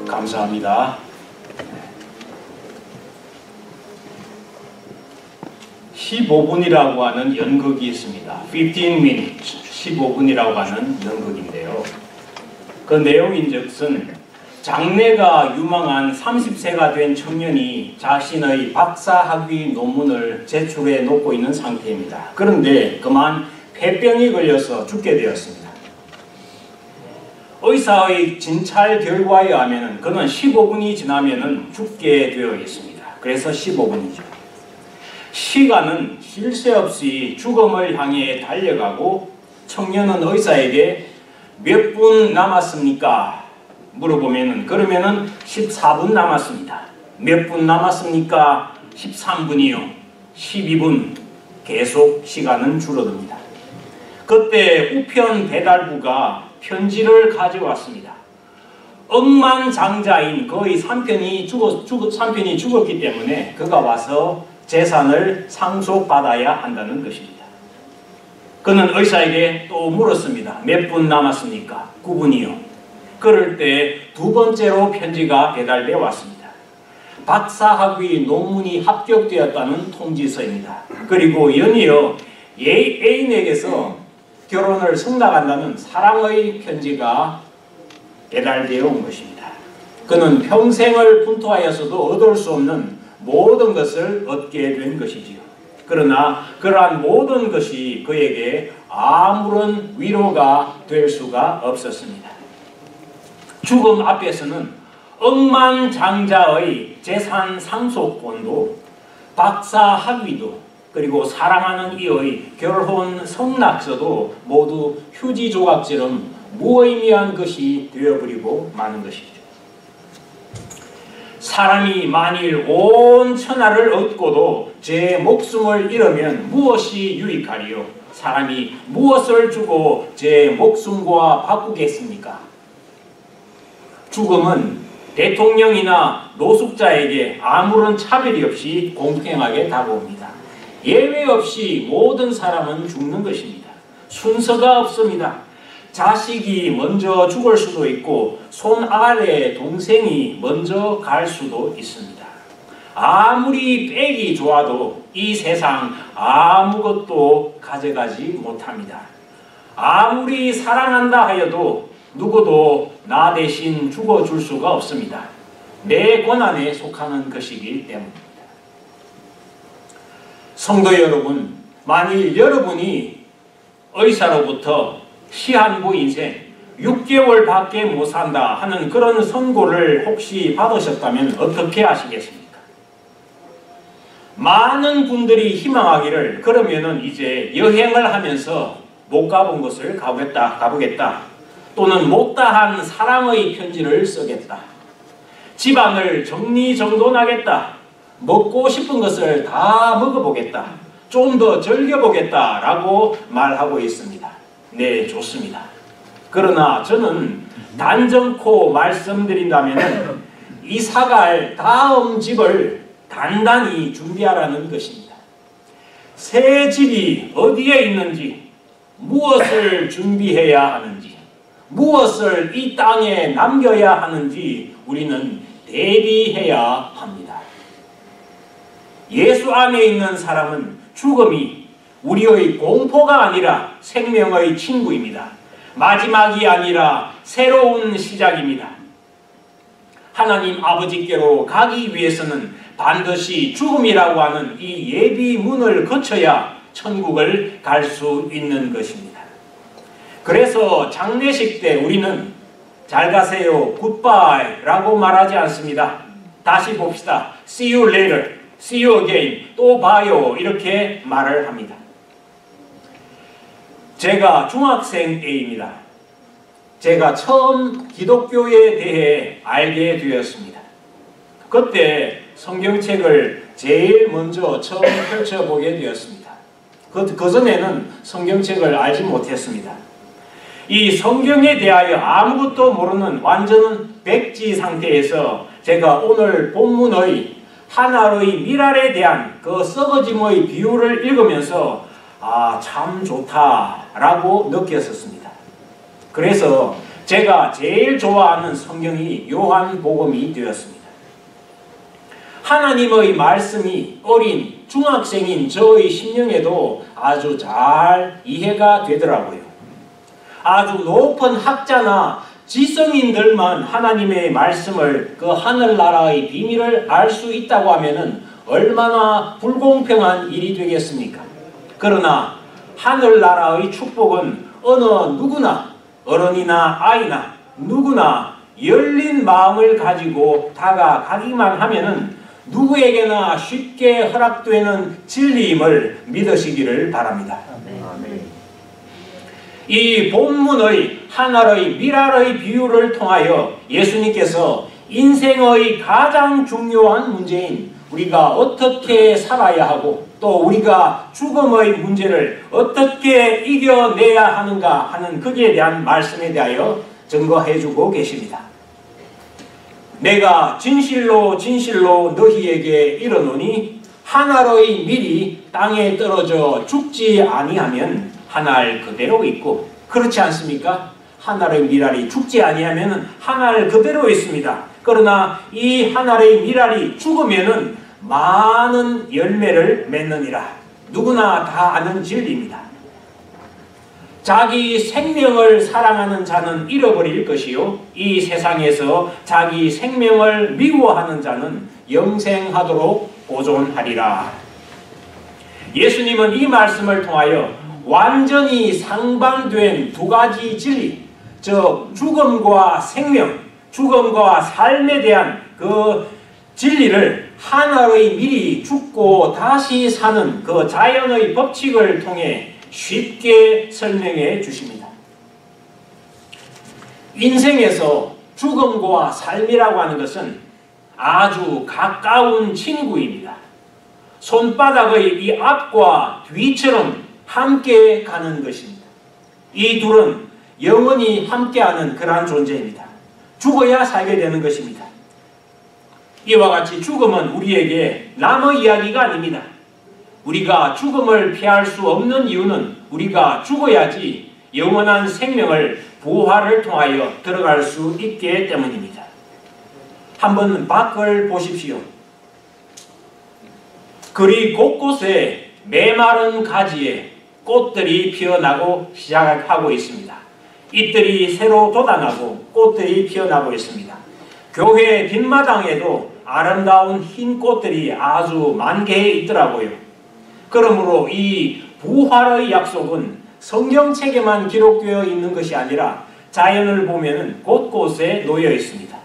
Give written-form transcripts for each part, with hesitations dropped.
감사합니다. 15분이라고 하는 연극이 있습니다. 15 minutes, 15분이라고 하는 연극인데요. 그 내용인즉슨 장래가 유망한 30세가 된 청년이 자신의 박사학위 논문을 제출해 놓고 있는 상태입니다. 그런데 그만 폐병이 걸려서 죽게 되었습니다. 의사의 진찰 결과에 하면 그는 15분이 지나면 죽게 되어 있습니다. 그래서 15분이죠. 시간은 쉴 새 없이 죽음을 향해 달려가고 청년은 의사에게 몇 분 남았습니까? 물어보면은 그러면은 14분 남았습니다. 몇 분 남았습니까? 13분이요. 12분. 계속 시간은 줄어듭니다. 그때 우편 배달부가 편지를 가져왔습니다. 억만장자인 거의 3편이 죽었기 때문에 그가 와서 재산을 상속받아야 한다는 것입니다. 그는 의사에게 또 물었습니다. 몇 분 남았습니까? 9분이요. 그럴 때 두 번째로 편지가 배달되어 왔습니다. 박사학위 논문이 합격되었다는 통지서입니다. 그리고 연이어 애인에게서 결혼을 승낙한다는 사랑의 편지가 배달되어 온 것입니다. 그는 평생을 분투하였어도 얻을 수 없는 모든 것을 얻게 된 것이지요. 그러나 그러한 모든 것이 그에게 아무런 위로가 될 수가 없었습니다. 죽음 앞에서는 억만장자의 재산 상속권도 박사 학위도 그리고 사랑하는 이의 결혼 성낙서도 모두 휴지 조각처럼 무의미한 것이 되어버리고 마는 것이죠. 사람이 만일 온 천하를 얻고도 제 목숨을 잃으면 무엇이 유익하리요? 사람이 무엇을 주고 제 목숨과 바꾸겠습니까? 죽음은 대통령이나 노숙자에게 아무런 차별이 없이 공평하게 다가옵니다. 예외 없이 모든 사람은 죽는 것입니다. 순서가 없습니다. 자식이 먼저 죽을 수도 있고 손 아래 동생이 먼저 갈 수도 있습니다. 아무리 빽이 좋아도 이 세상 아무것도 가져가지 못합니다. 아무리 사랑한다 하여도 누구도 나 대신 죽어줄 수가 없습니다. 내 권한에 속하는 것이기 때문입니다. 성도 여러분, 만일 여러분이 의사로부터 시한부 인생 6개월밖에 못 산다 하는 그런 선고를 혹시 받으셨다면 어떻게 하시겠습니까? 많은 분들이 희망하기를 그러면은 이제 여행을 하면서 못 가본 곳을 가보겠다. 또는 못다한 사랑의 편지를 쓰겠다. 집안을 정리정돈하겠다. 먹고 싶은 것을 다 먹어보겠다. 좀 더 즐겨보겠다 라고 말하고 있습니다. 네, 좋습니다. 그러나 저는 단정코 말씀드린다면 이사갈 다음 집을 단단히 준비하라는 것입니다. 새 집이 어디에 있는지, 무엇을 준비해야 하는지, 무엇을 이 땅에 남겨야 하는지 우리는 대비해야 합니다. 예수 안에 있는 사람은 죽음이 우리의 공포가 아니라 생명의 친구입니다. 마지막이 아니라 새로운 시작입니다. 하나님 아버지께로 가기 위해서는 반드시 죽음이라고 하는 이 예비 문을 거쳐야 천국을 갈 수 있는 것입니다. 그래서 장례식 때 우리는 잘 가세요, 굿바이 라고 말하지 않습니다. 다시 봅시다. See you later, see you again, 또 봐요 이렇게 말을 합니다. 제가 중학생 때입니다. 제가 처음 기독교에 대해 알게 되었습니다. 그때 성경책을 제일 먼저 처음 펼쳐보게 되었습니다. 그 전에는 성경책을 알지 못했습니다. 이 성경에 대하여 아무것도 모르는 완전 백지 상태에서 제가 오늘 본문의 하나의 미랄에 대한 그 썩어짐의 비유를 읽으면서 아, 참 좋다라고 느꼈었습니다. 그래서 제가 제일 좋아하는 성경이 요한복음이 되었습니다. 하나님의 말씀이 어린 중학생인 저의 심령에도 아주 잘 이해가 되더라고요. 아주 높은 학자나 지성인들만 하나님의 말씀을 그 하늘나라의 비밀을 알 수 있다고 하면은 얼마나 불공평한 일이 되겠습니까? 그러나 하늘나라의 축복은 어느 누구나, 어른이나 아이나 누구나 열린 마음을 가지고 다가가기만 하면은 누구에게나 쉽게 허락되는 진리임을 믿으시기를 바랍니다. 이 본문의 하늘의 미랄의 비유를 통하여 예수님께서 인생의 가장 중요한 문제인 우리가 어떻게 살아야 하고 또 우리가 죽음의 문제를 어떻게 이겨내야 하는가 하는 거기에 대한 말씀에 대하여 증거해 주고 계십니다. 내가 진실로 진실로 너희에게 이르노니 하늘의 밀이 땅에 떨어져 죽지 아니하면 하늘 그대로 있고, 그렇지 않습니까? 하늘의 미랄이 죽지 아니하면 하늘 그대로 있습니다. 그러나 이 하늘의 미랄이 죽으면은 많은 열매를 맺느니라. 누구나 다 아는 진리입니다. 자기 생명을 사랑하는 자는 잃어버릴 것이요 이 세상에서 자기 생명을 미워하는 자는 영생하도록 보존하리라. 예수님은 이 말씀을 통하여 완전히 상반된 두 가지 진리, 즉 죽음과 생명, 죽음과 삶에 대한 그 진리를 하늘의 밀이 죽고 다시 사는 그 자연의 법칙을 통해 쉽게 설명해 주십니다. 인생에서 죽음과 삶이라고 하는 것은 아주 가까운 친구입니다. 손바닥의 이 앞과 뒤처럼 함께 가는 것입니다. 이 둘은 영원히 함께하는 그러한 존재입니다. 죽어야 살게 되는 것입니다. 이와 같이 죽음은 우리에게 남의 이야기가 아닙니다. 우리가 죽음을 피할 수 없는 이유는 우리가 죽어야지 영원한 생명을 부활을 통하여 들어갈 수 있기 때문입니다. 한번 밖을 보십시오. 거리 곳곳에 메마른 가지에 꽃들이 피어나고 시작하고 있습니다. 잎들이 새로 돋아나고 꽃들이 피어나고 있습니다. 교회 뒷마당에도 아름다운 흰 꽃들이 아주 만개해 있더라고요. 그러므로 이 부활의 약속은 성경책에만 기록되어 있는 것이 아니라 자연을 보면 곳곳에 놓여 있습니다.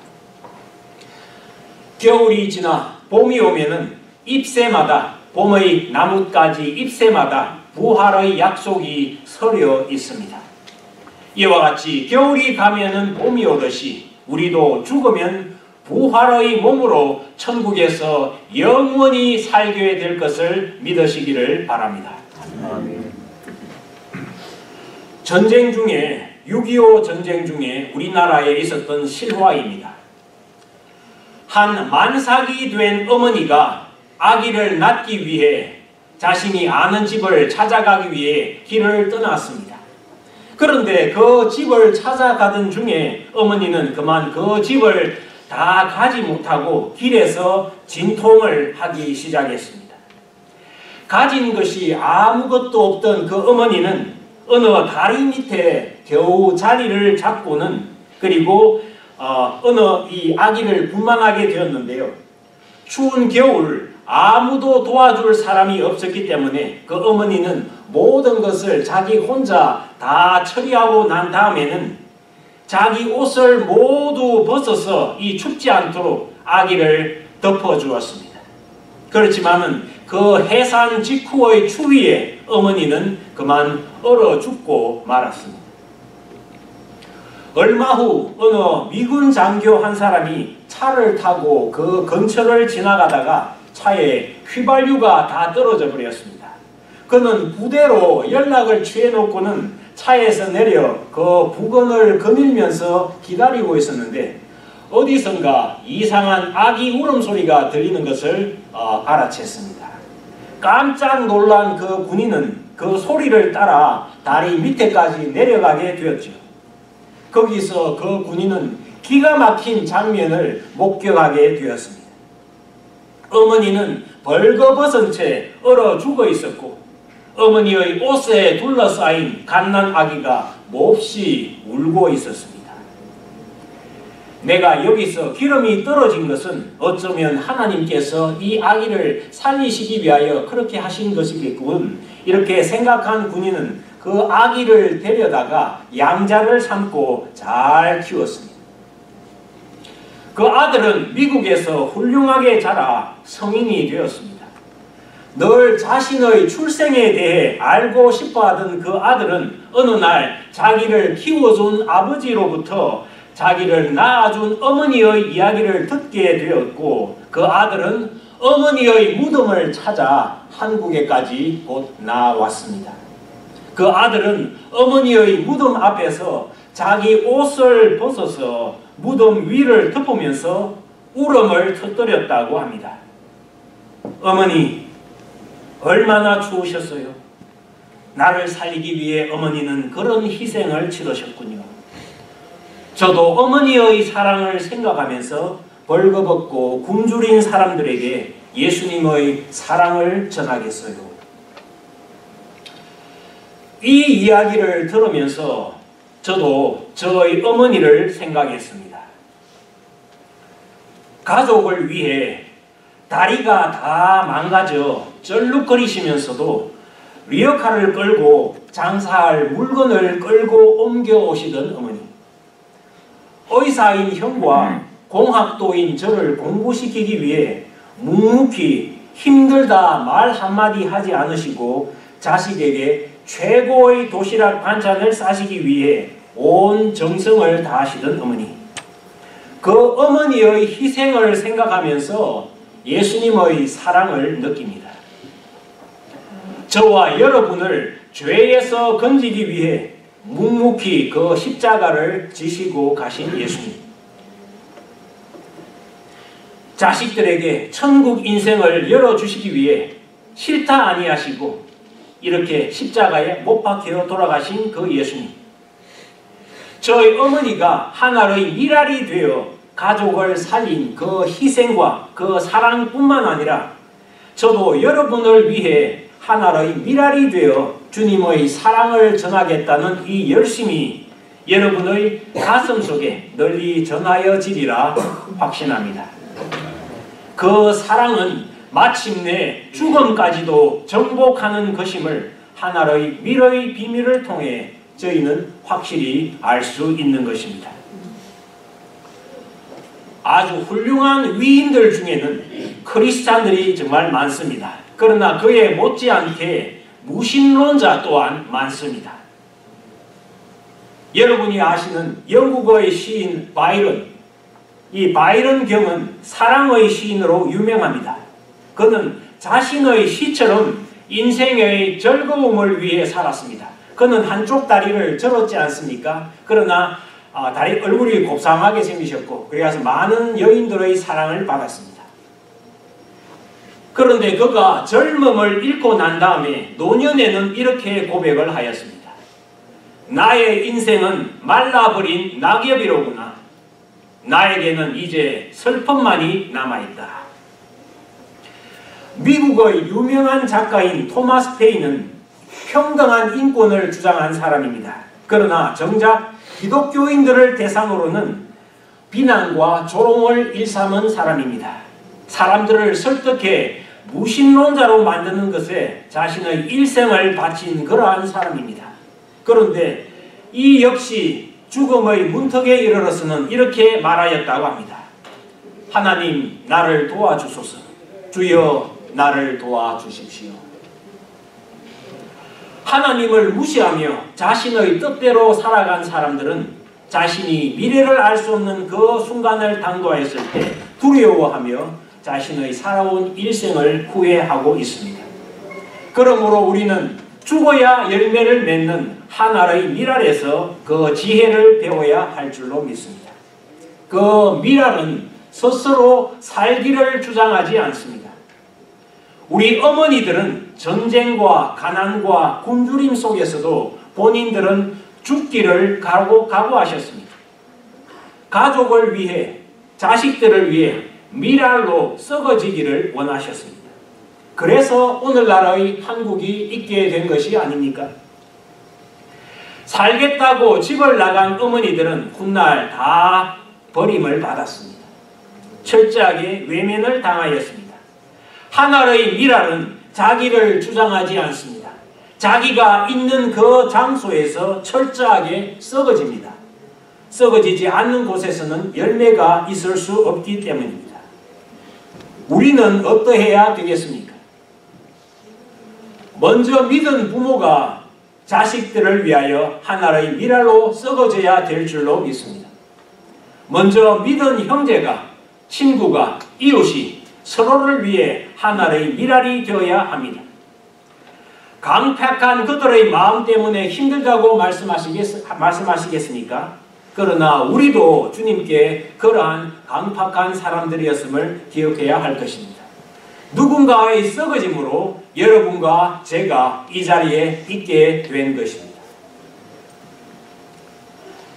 겨울이 지나 봄이 오면은 잎새마다, 봄의 나뭇가지 잎새마다 부활의 약속이 서려 있습니다. 이와 같이 겨울이 가면은 봄이 오듯이 우리도 죽으면 부활의 몸으로 천국에서 영원히 살게 될 것을 믿으시기를 바랍니다. 전쟁 중에 6.25 전쟁 중에 우리나라에 있었던 실화입니다. 한 만삭이 된 어머니가 아기를 낳기 위해 자신이 아는 집을 찾아가기 위해 길을 떠났습니다. 그런데 그 집을 찾아가던 중에 어머니는 그만 그 집을 다 가지 못하고 길에서 진통을 하기 시작했습니다. 가진 것이 아무것도 없던 그 어머니는 어느 다리 밑에 겨우 자리를 잡고는 그리고 어느 이 아기를 분만하게 되었는데요. 추운 겨울 아무도 도와줄 사람이 없었기 때문에 그 어머니는 모든 것을 자기 혼자 다 처리하고 난 다음에는 자기 옷을 모두 벗어서 이 춥지 않도록 아기를 덮어주었습니다. 그렇지만은 그 해산 직후의 추위에 어머니는 그만 얼어 죽고 말았습니다. 얼마 후 어느 미군 장교 한 사람이 차를 타고 그 근처를 지나가다가 차에 휘발유가 다 떨어져 버렸습니다. 그는 부대로 연락을 취해놓고는 차에서 내려 그 부근을 거닐면서 기다리고 있었는데 어디선가 이상한 아기 울음소리가 들리는 것을 알아챘습니다. 깜짝 놀란 그 군인은 그 소리를 따라 다리 밑에까지 내려가게 되었죠. 거기서 그 군인은 기가 막힌 장면을 목격하게 되었습니다. 어머니는 벌거벗은 채 얼어 죽어 있었고 어머니의 옷에 둘러싸인 갓난 아기가 몹시 울고 있었습니다. 내가 여기서 기름이 떨어진 것은 어쩌면 하나님께서 이 아기를 살리시기 위하여 그렇게 하신 것이겠군, 이렇게 생각한 군인은 그 아기를 데려다가 양자를 삼고 잘 키웠습니다. 그 아들은 미국에서 훌륭하게 자라 성인이 되었습니다. 늘 자신의 출생에 대해 알고 싶어하던 그 아들은 어느 날 자기를 키워준 아버지로부터 자기를 낳아준 어머니의 이야기를 듣게 되었고, 그 아들은 어머니의 무덤을 찾아 한국에까지 곧 나왔습니다. 그 아들은 어머니의 무덤 앞에서 자기 옷을 벗어서 무덤 위를 덮으면서 울음을 터뜨렸다고 합니다. 어머니, 얼마나 추우셨어요? 나를 살리기 위해 어머니는 그런 희생을 치르셨군요. 저도 어머니의 사랑을 생각하면서 벌거벗고 굶주린 사람들에게 예수님의 사랑을 전하겠어요. 이 이야기를 들으면서 저도 저의 어머니를 생각했습니다. 가족을 위해 다리가 다 망가져 쩔룩거리시면서도 리어카를 끌고 장사할 물건을 끌고 옮겨오시던 어머니, 의사인 형과 공학도인 저를 공부시키기 위해 묵묵히 힘들다 말 한마디 하지 않으시고 자식에게 최고의 도시락 반찬을 싸시기 위해 온 정성을 다하시던 어머니, 그 어머니의 희생을 생각하면서 예수님의 사랑을 느낍니다. 저와 여러분을 죄에서 건지기 위해 묵묵히 그 십자가를 지시고 가신 예수님, 자식들에게 천국 인생을 열어주시기 위해 싫다 아니하시고 이렇게 십자가에 못 박혀 돌아가신 그 예수님, 저희 어머니가 하나의 미랄이 되어 가족을 살린 그 희생과 그 사랑뿐만 아니라 저도 여러분을 위해 하나의 미랄이 되어 주님의 사랑을 전하겠다는 이 열심이 여러분의 가슴 속에 널리 전하여지리라 확신합니다. 그 사랑은 마침내 죽음까지도 정복하는 것임을 하나의 미래의 비밀을 통해 저희는 확실히 알 수 있는 것입니다. 아주 훌륭한 위인들 중에는 크리스찬들이 정말 많습니다. 그러나 그에 못지않게 무신론자 또한 많습니다. 여러분이 아시는 영국의 시인 바이런, 이 바이런 경은 사랑의 시인으로 유명합니다. 그는 자신의 시처럼 인생의 즐거움을 위해 살았습니다. 그는 한쪽 다리를 절었지 않습니까? 그러나 얼굴이 곱상하게 생기셨고 그래서 많은 여인들의 사랑을 받았습니다. 그런데 그가 젊음을 잃고 난 다음에 노년에는 이렇게 고백을 하였습니다. 나의 인생은 말라버린 낙엽이로구나. 나에게는 이제 슬픔만이 남아있다. 미국의 유명한 작가인 토마스 페인은 평등한 인권을 주장한 사람입니다. 그러나 정작 기독교인들을 대상으로는 비난과 조롱을 일삼은 사람입니다. 사람들을 설득해 무신론자로 만드는 것에 자신의 일생을 바친 그러한 사람입니다. 그런데 이 역시 죽음의 문턱에 이르러서는 이렇게 말하였다고 합니다. 하나님, 나를 도와주소서. 주여, 나를 도와주십시오. 하나님을 무시하며 자신의 뜻대로 살아간 사람들은 자신이 미래를 알 수 없는 그 순간을 당도하였을 때 두려워하며 자신의 살아온 일생을 후회하고 있습니다. 그러므로 우리는 죽어야 열매를 맺는 하나의 미랄에서 그 지혜를 배워야 할 줄로 믿습니다. 그 미랄은 스스로 살기를 주장하지 않습니다. 우리 어머니들은 전쟁과 가난과 굶주림 속에서도 본인들은 죽기를 각오하셨습니다. 가족을 위해, 자식들을 위해 밀알로 썩어지기를 원하셨습니다. 그래서 오늘날의 한국이 있게 된 것이 아닙니까? 살겠다고 집을 나간 어머니들은 훗날 다 버림을 받았습니다. 철저하게 외면을 당하였습니다. 하나의 밀알은 자기를 주장하지 않습니다. 자기가 있는 그 장소에서 철저하게 썩어집니다. 썩어지지 않는 곳에서는 열매가 있을 수 없기 때문입니다. 우리는 어떠해야 되겠습니까? 먼저 믿은 부모가 자식들을 위하여 하나의 밀알로 썩어져야 될 줄로 믿습니다. 먼저 믿은 형제가, 친구가, 이웃이 서로를 위해 하나의 밀알이 되어야 합니다. 강팍한 그들의 마음 때문에 힘들다고 말씀하시겠습니까? 그러나 우리도 주님께 그러한 강팍한 사람들이었음을 기억해야 할 것입니다. 누군가의 썩어짐으로 여러분과 제가 이 자리에 있게 된 것입니다.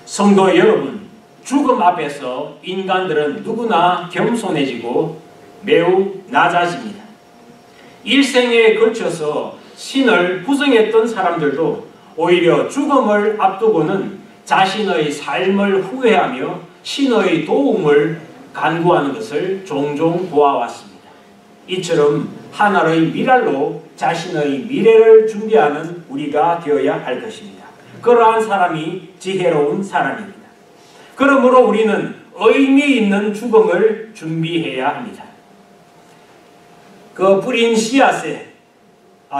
성도 여러분, 죽음 앞에서 인간들은 누구나 겸손해지고 매우 낮아집니다. 일생에 걸쳐서 신을 부정했던 사람들도 오히려 죽음을 앞두고는 자신의 삶을 후회하며 신의 도움을 간구하는 것을 종종 보아왔습니다. 이처럼 하나의 밀알로 자신의 미래를 준비하는 우리가 되어야 할 것입니다. 그러한 사람이 지혜로운 사람입니다. 그러므로 우리는 의미 있는 죽음을 준비해야 합니다. 그 뿌린 씨앗에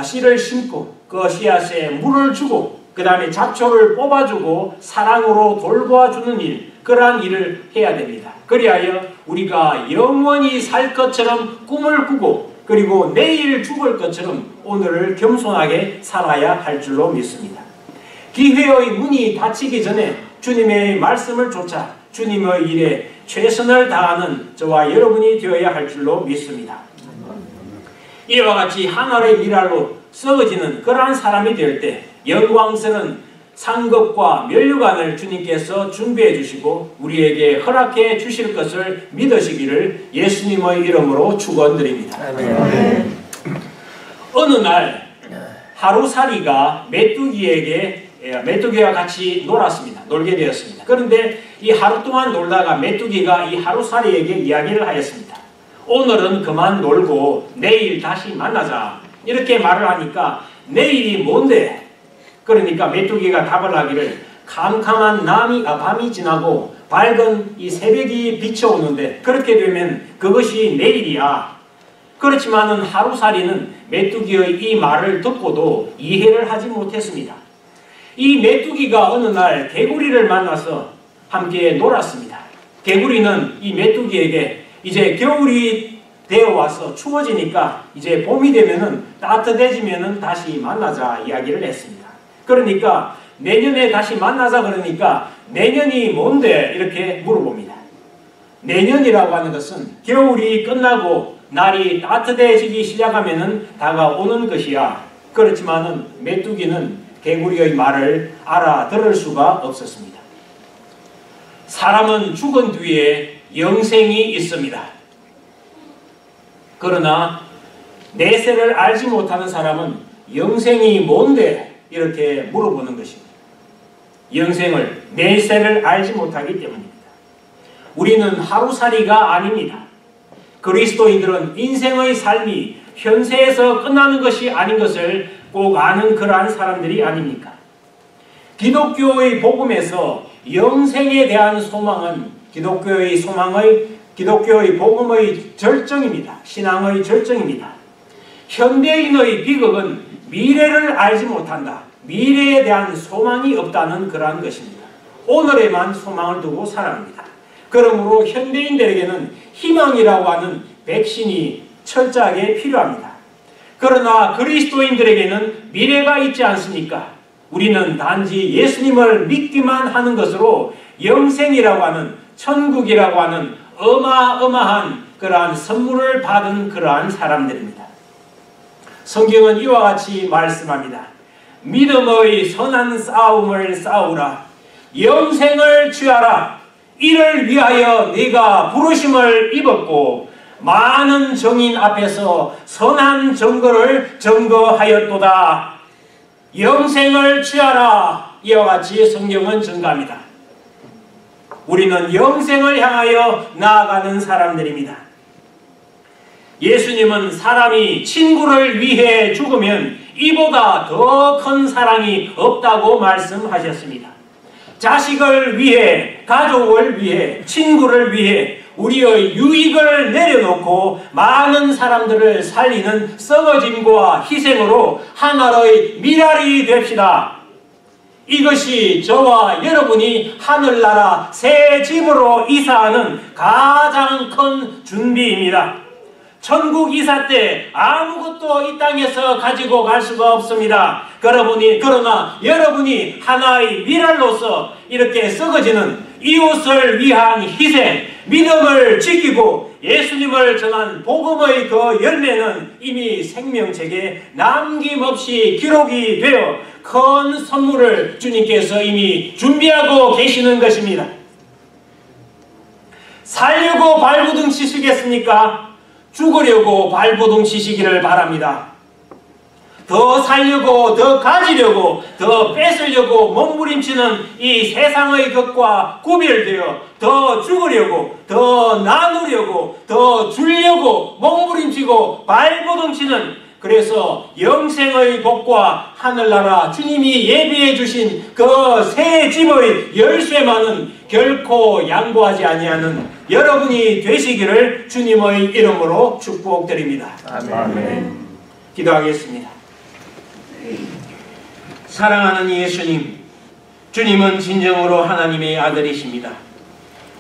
씨를 심고 그 씨앗에 물을 주고 그 다음에 잡초를 뽑아주고 사랑으로 돌보아주는 일, 그러한 일을 해야 됩니다. 그리하여 우리가 영원히 살 것처럼 꿈을 꾸고 그리고 내일 죽을 것처럼 오늘을 겸손하게 살아야 할 줄로 믿습니다. 기회의 문이 닫히기 전에 주님의 말씀을 쫓아 주님의 일에 최선을 다하는 저와 여러분이 되어야 할 줄로 믿습니다. 이와 같이 하나의 밀알로 썩어지는 그러한 사람이 될 때 영광스러운 상급과 면류관을 주님께서 준비해 주시고 우리에게 허락해 주실 것을 믿으시기를 예수님의 이름으로 축원드립니다. 어느 날 하루살이가 메뚜기와 같이 놀게 되었습니다. 그런데 이 하루 동안 놀다가 메뚜기가 이 하루살이에게 이야기를 하였습니다. 오늘은 그만 놀고 내일 다시 만나자. 이렇게 말을 하니까 내일이 뭔데? 그러니까 메뚜기가 답을 하기를 캄캄한 밤이 지나고 밝은 이 새벽이 비춰오는데 그렇게 되면 그것이 내일이야. 그렇지만은 하루살이는 메뚜기의 이 말을 듣고도 이해를 하지 못했습니다. 이 메뚜기가 어느 날 개구리를 만나서 함께 놀았습니다. 개구리는 이 메뚜기에게 이제 겨울이 되어 와서 추워지니까 이제 봄이 되면은 따뜻해지면은 다시 만나자 이야기를 했습니다. 그러니까 내년에 다시 만나자 그러니까 내년이 뭔데 이렇게 물어봅니다. 내년이라고 하는 것은 겨울이 끝나고 날이 따뜻해지기 시작하면은 다가오는 것이야. 그렇지만은 메뚜기는 개구리의 말을 알아들을 수가 없었습니다. 사람은 죽은 뒤에 영생이 있습니다. 그러나 내세를 알지 못하는 사람은 영생이 뭔데? 이렇게 물어보는 것입니다. 영생을, 내세를 알지 못하기 때문입니다. 우리는 하루살이가 아닙니다. 그리스도인들은 인생의 삶이 현세에서 끝나는 것이 아닌 것을 꼭 아는 그러한 사람들이 아닙니까? 기독교의 복음에서 영생에 대한 소망은 기독교의 복음의 절정입니다. 신앙의 절정입니다. 현대인의 비극은 미래를 알지 못한다. 미래에 대한 소망이 없다는 그러한 것입니다. 오늘에만 소망을 두고 살아갑니다. 그러므로 현대인들에게는 희망이라고 하는 백신이 철저하게 필요합니다. 그러나 그리스도인들에게는 미래가 있지 않습니까? 우리는 단지 예수님을 믿기만 하는 것으로 영생이라고 하는, 천국이라고 하는 어마어마한 그러한 선물을 받은 그러한 사람들입니다. 성경은 이와 같이 말씀합니다. 믿음의 선한 싸움을 싸우라. 영생을 취하라. 이를 위하여 네가 부르심을 입었고 많은 정인 앞에서 선한 증거를 증거하였도다. 영생을 취하라. 이와 같이 성경은 증가합니다. 우리는 영생을 향하여 나아가는 사람들입니다. 예수님은 사람이 친구를 위해 죽으면 이보다 더 큰 사랑이 없다고 말씀하셨습니다. 자식을 위해, 가족을 위해, 친구를 위해 우리의 유익을 내려놓고 많은 사람들을 살리는 썩어짐과 희생으로 하나의 미랄이 됩시다. 이것이 저와 여러분이 하늘나라 새 집으로 이사하는 가장 큰 준비입니다. 천국 이사 때 아무것도 이 땅에서 가지고 갈 수가 없습니다. 그러나 여러분이 하나의 미랄로서 이렇게 썩어지는 이웃을 위한 희생, 믿음을 지키고 예수님을 전한 복음의 그 열매는 이미 생명책에 남김없이 기록이 되어 큰 선물을 주님께서 이미 준비하고 계시는 것입니다. 살려고 발부둥 치시겠습니까? 죽으려고 발부둥 치시기를 바랍니다. 더 살려고, 더 가지려고, 더 뺏으려고 몸부림치는 이 세상의 것과 구별되어 더 죽으려고, 더 나누려고, 더 주려고 몸부림치고 발부둥치는, 그래서 영생의 복과 하늘나라 주님이 예비해 주신 그 새 집의 열쇠만은 결코 양보하지 아니하는 여러분이 되시기를 주님의 이름으로 축복드립니다. 아멘. 기도하겠습니다. 사랑하는 예수님, 주님은 진정으로 하나님의 아들이십니다.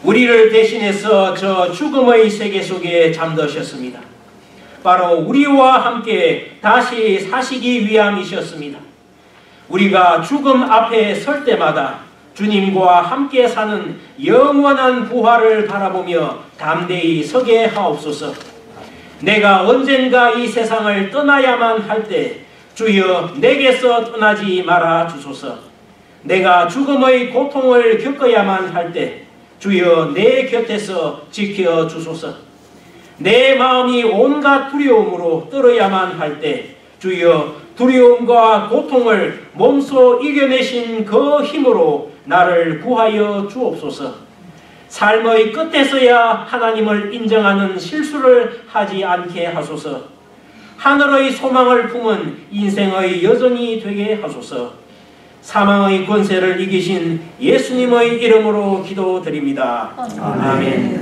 우리를 대신해서 저 죽음의 세계 속에 잠드셨습니다. 바로 우리와 함께 다시 사시기 위함이셨습니다. 우리가 죽음 앞에 설 때마다 주님과 함께 사는 영원한 부활을 바라보며 담대히 서게 하옵소서. 내가 언젠가 이 세상을 떠나야만 할 때 주여 내게서 떠나지 말아 주소서. 내가 죽음의 고통을 겪어야만 할 때 주여 내 곁에서 지켜 주소서. 내 마음이 온갖 두려움으로 떨어야만 할 때 주여 두려움과 고통을 몸소 이겨내신 그 힘으로 나를 구하여 주옵소서. 삶의 끝에서야 하나님을 인정하는 실수를 하지 않게 하소서. 하늘의 소망을 품은 인생의 여정이 되게 하소서. 사망의 권세를 이기신 예수님의 이름으로 기도드립니다. 아멘.